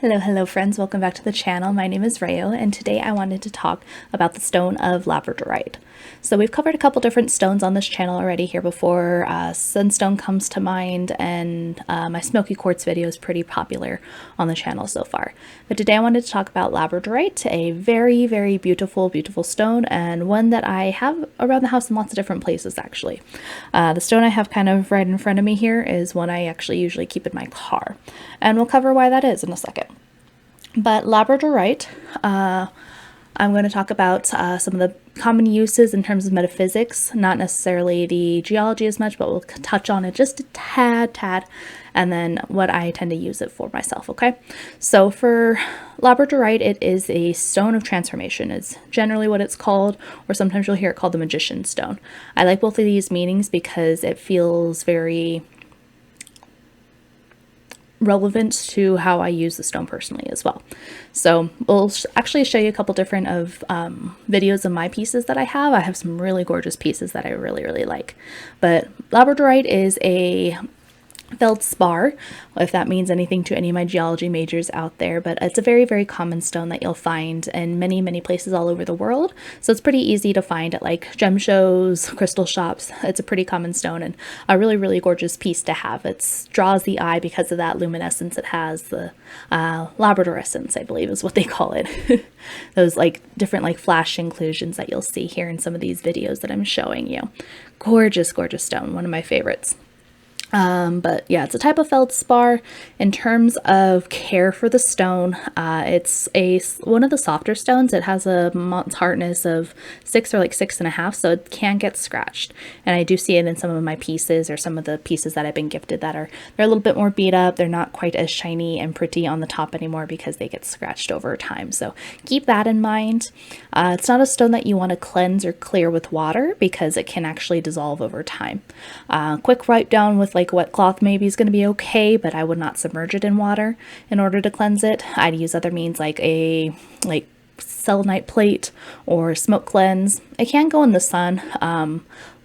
Hello friends, welcome back to the channel. My name is Rayo and today I wanted to talk about the stone of Labradorite. So we've covered a couple different stones on this channel already here before. Sunstone comes to mind, and my smoky quartz video is pretty popular on the channel so far. But today I wanted to talk about Labradorite, a very beautiful stone, and one that I have around the house in lots of different places actually. The stone I have kind of right in front of me here is one I actually usually keep in my car, and we'll cover why that is in a second. But Labradorite, I'm going to talk about some of the common uses in terms of metaphysics, not necessarily the geology as much, but we'll touch on it just a tad, and then what I tend to use it for myself, okay? So for Labradorite, it is a stone of transformation, is generally what it's called, or sometimes you'll hear it called the magician's stone. I like both of these meanings because it feels very relevant to how I use the stone personally as well. So we'll actually show you a couple different videos of my pieces that I have. I have some really gorgeous pieces that I really like. But Labradorite is a feldspar, if that means anything to any of my geology majors out there, but it's a very common stone that you'll find in many places all over the world. So it's pretty easy to find at like gem shows, crystal shops. It's a pretty common stone and a really gorgeous piece to have. It draws the eye because of that luminescence it has. The labradorescence, I believe is what they call it. Those like different like flash inclusions that you'll see here in some of these videos that I'm showing you. Gorgeous stone, one of my favorites. But yeah, it's a type of feldspar. In terms of care for the stone, it's one of the softer stones. It has a Mohs hardness of 6 or like 6.5, so it can get scratched. And I do see it in some of my pieces, or some of the pieces that I've been gifted that they're a little bit more beat up. They're not quite as shiny and pretty on the top anymore because they get scratched over time. So keep that in mind. It's not a stone that you want to cleanse or clear with water because it can actually dissolve over time. Quick wipe down with like wet cloth maybe is going to be okay, but I would not submerge it in water in order to cleanse it. I'd use other means like a selenite plate or smoke cleanse. It can go in the sun.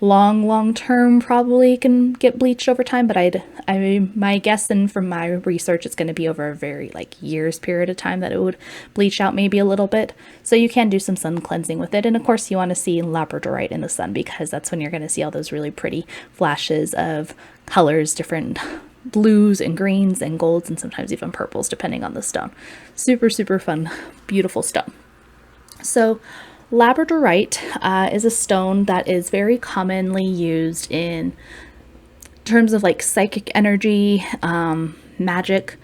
Long term probably can get bleached over time, but my guess and from my research it's going to be over a very years period of time that it would bleach out maybe a little bit. So you can do some sun cleansing with it, and of course you want to see Labradorite in the sun because that's when you're going to see all those really pretty flashes of colors, different blues and greens and golds and sometimes even purples depending on the stone. Super fun, beautiful stone. So Labradorite is a stone that is very commonly used in terms of like psychic energy, magic,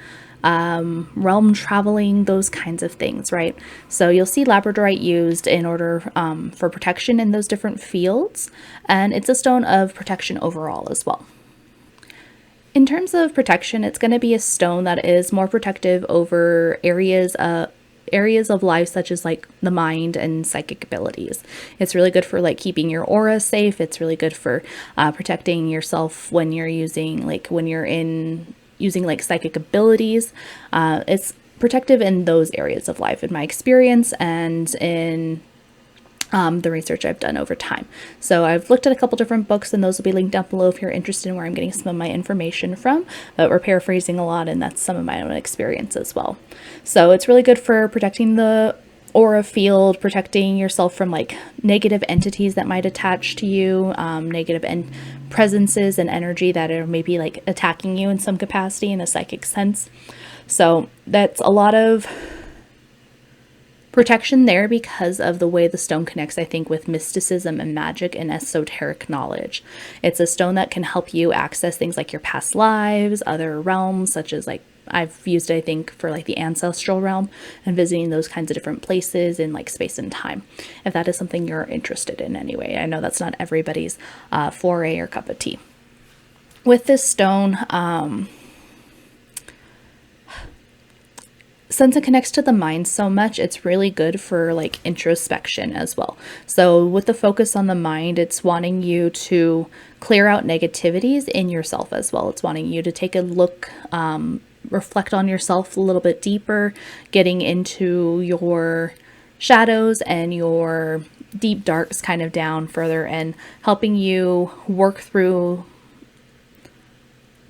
realm traveling, those kinds of things, right? So you'll see Labradorite used in order for protection in those different fields, and it's a stone of protection overall as well. In terms of protection, it's going to be a stone that is more protective over areas of life such as like the mind and psychic abilities. It's really good for like keeping your aura safe. It's really good for protecting yourself when you're using using psychic abilities. It's protective in those areas of life in my experience and in the research I've done over time. So I've looked at a couple different books, and those will be linked down below if you're interested in where I'm getting some of my information from, but we're paraphrasing a lot, and that's some of my own experience as well. So it's really good for protecting the aura field, protecting yourself from like negative entities that might attach to you, negative presences and energy that are maybe like attacking you in some capacity in a psychic sense. So that's a lot of protection there because of the way the stone connects, I think, with mysticism and magic and esoteric knowledge. It's a stone that can help you access things like your past lives, other realms, such as like I've used it, I think, for like the ancestral realm and visiting those kinds of different places in like space and time, if that is something you're interested in anyway. I know that's not everybody's foray or cup of tea. With this stone, since it connects to the mind so much, it's really good for like introspection as well. So with the focus on the mind, it's wanting you to clear out negativities in yourself as well. It's wanting you to take a look, reflect on yourself a little bit deeper, getting into your shadows and your deep darks kind of down further, and helping you work through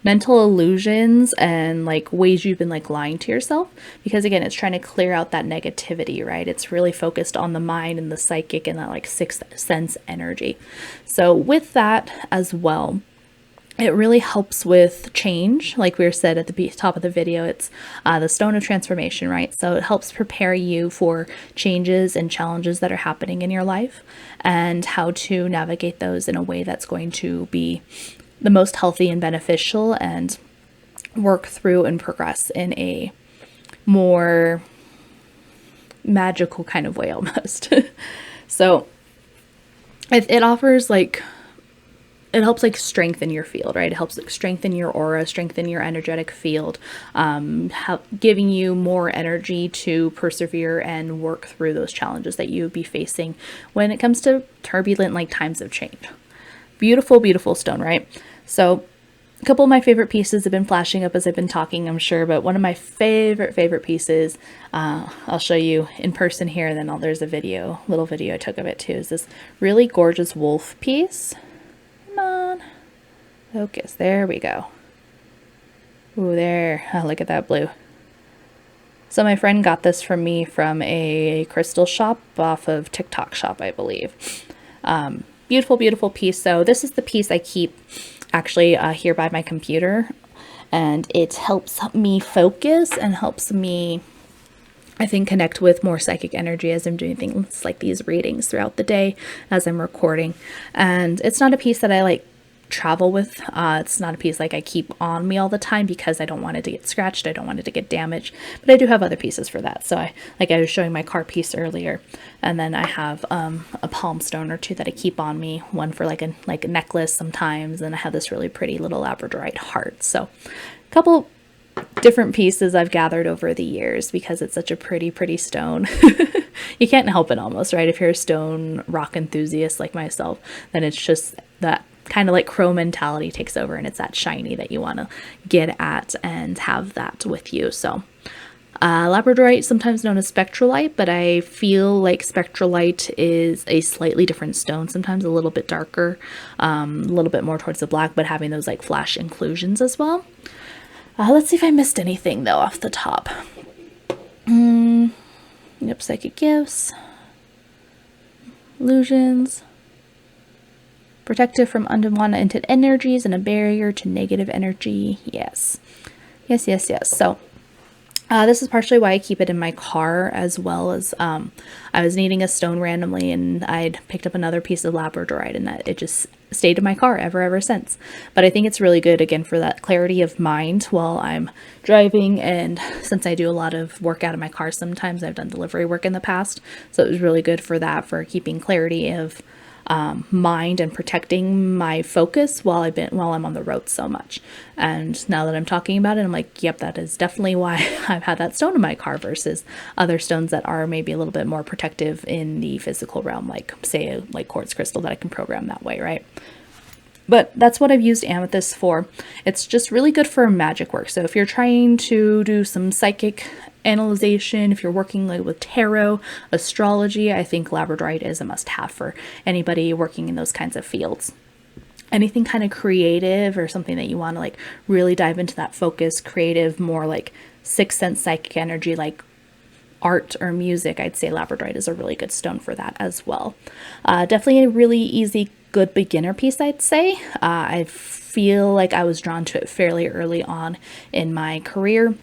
mental illusions and like ways you've been like lying to yourself, because again, it's trying to clear out that negativity, right? It's really focused on the mind and the psychic and that like sixth sense energy. So with that as well, it really helps with change. Like we said at the top of the video, it's the stone of transformation, right? So it helps prepare you for changes and challenges that are happening in your life and how to navigate those in a way that's going to be the most healthy and beneficial, and work through and progress in a more magical kind of way almost. So it offers like, it helps like strengthen your field, right? It helps like strengthen your aura, strengthen your energetic field, giving you more energy to persevere and work through those challenges that you would be facing when it comes to turbulent like times of change. Beautiful, beautiful stone, right? So a couple of my favorite pieces have been flashing up as I've been talking, I'm sure, but one of my favorite pieces, I'll show you in person here, and then there's a little video I took of it too, is this really gorgeous wolf piece. Come on, focus, there we go. Ooh, there, oh, look at that blue. So my friend got this from me from a crystal shop off of TikTok shop, I believe. Beautiful, beautiful piece. So this is the piece I keep actually here by my computer, and it helps me focus and helps me, I think, connect with more psychic energy as I'm doing things like these readings throughout the day as I'm recording. And it's not a piece that I like travel with. It's not a piece like I keep on me all the time because I don't want it to get scratched. I don't want it to get damaged, but I do have other pieces for that. So I was showing my car piece earlier, and then I have a palm stone or two that I keep on me, one for like a necklace sometimes, and I have this really pretty little Labradorite heart. So a couple different pieces I've gathered over the years because it's such a pretty stone. You can't help it almost, right? If you're a stone rock enthusiast like myself, then it's just that kind of like crow mentality takes over, and it's that shiny that you want to get at and have that with you. So Labradorite, sometimes known as spectralite, but I feel like spectralite is a slightly different stone, sometimes a little bit darker, a little bit more towards the black, but having those like flash inclusions as well. Let's see if I missed anything though off the top. Yep, psychic gifts, illusions, protective from unwanted energies, and a barrier to negative energy. Yes. So this is partially why I keep it in my car, as well as I was needing a stone randomly, and I'd picked up another piece of Labradorite, and that it just stayed in my car ever since. But I think it's really good, again, for that clarity of mind while I'm driving, and since I do a lot of work out of my car sometimes, I've done delivery work in the past, so it was really good for that, for keeping clarity of mind and protecting my focus while I'm on the road so much. And now that I'm talking about it, I'm like, yep, that is definitely why I've had that stone in my car versus other stones that are maybe a little bit more protective in the physical realm, like say like quartz crystal that I can program that way, right? But that's what I've used amethyst for. It's just really good for magic work. So if you're trying to do some psychic analyzation, if you're working like with tarot, astrology, I think Labradorite is a must-have for anybody working in those kinds of fields. Anything kind of creative or something that you want to like really dive into that focus, creative, more like sixth sense psychic energy, like art or music, I'd say Labradorite is a really good stone for that as well. Definitely a really easy, good beginner piece, I'd say. I feel like I was drawn to it fairly early on in my career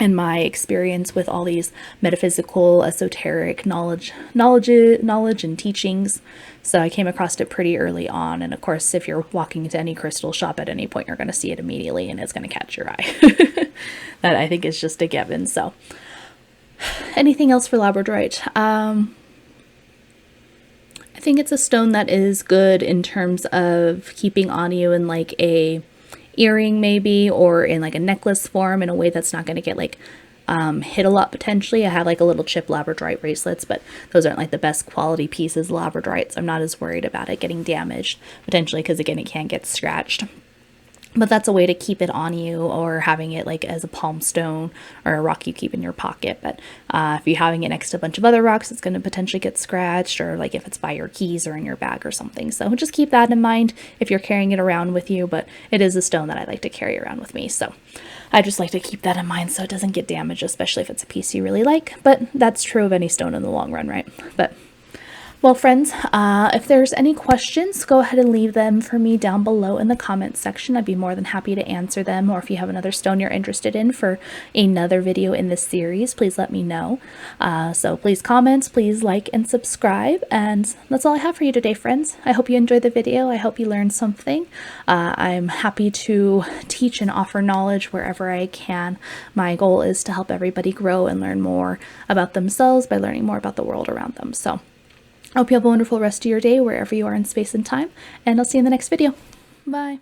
and my experience with all these metaphysical, esoteric knowledge and teachings. So I came across it pretty early on. And of course, if you're walking into any crystal shop at any point, you're going to see it immediately and it's going to catch your eye. That I think is just a given. So anything else for Labradorite? I think it's a stone that is good in terms of keeping on you in like a earring maybe, or in like a necklace form in a way that's not going to get like hit a lot potentially. I have like a little chip Labradorite bracelets, but those aren't like the best quality pieces Labradorite, so I'm not as worried about it getting damaged potentially, because again, it can get scratched. But that's a way to keep it on you, or having it like as a palm stone or a rock you keep in your pocket. But if you're having it next to a bunch of other rocks, it's going to potentially get scratched, or like if it's by your keys or in your bag or something. So just keep that in mind if you're carrying it around with you. But it is a stone that I like to carry around with me. So I just like to keep that in mind so it doesn't get damaged, especially if it's a piece you really like. But that's true of any stone in the long run, right? But well, friends, if there's any questions, go ahead and leave them for me down below in the comments section. I'd be more than happy to answer them. Or if you have another stone you're interested in for another video in this series, please let me know. So please comment, please like and subscribe. And that's all I have for you today, friends. I hope you enjoyed the video. I hope you learned something. I'm happy to teach and offer knowledge wherever I can. My goal is to help everybody grow and learn more about themselves by learning more about the world around them. So I hope you have a wonderful rest of your day wherever you are in space and time, and I'll see you in the next video. Bye.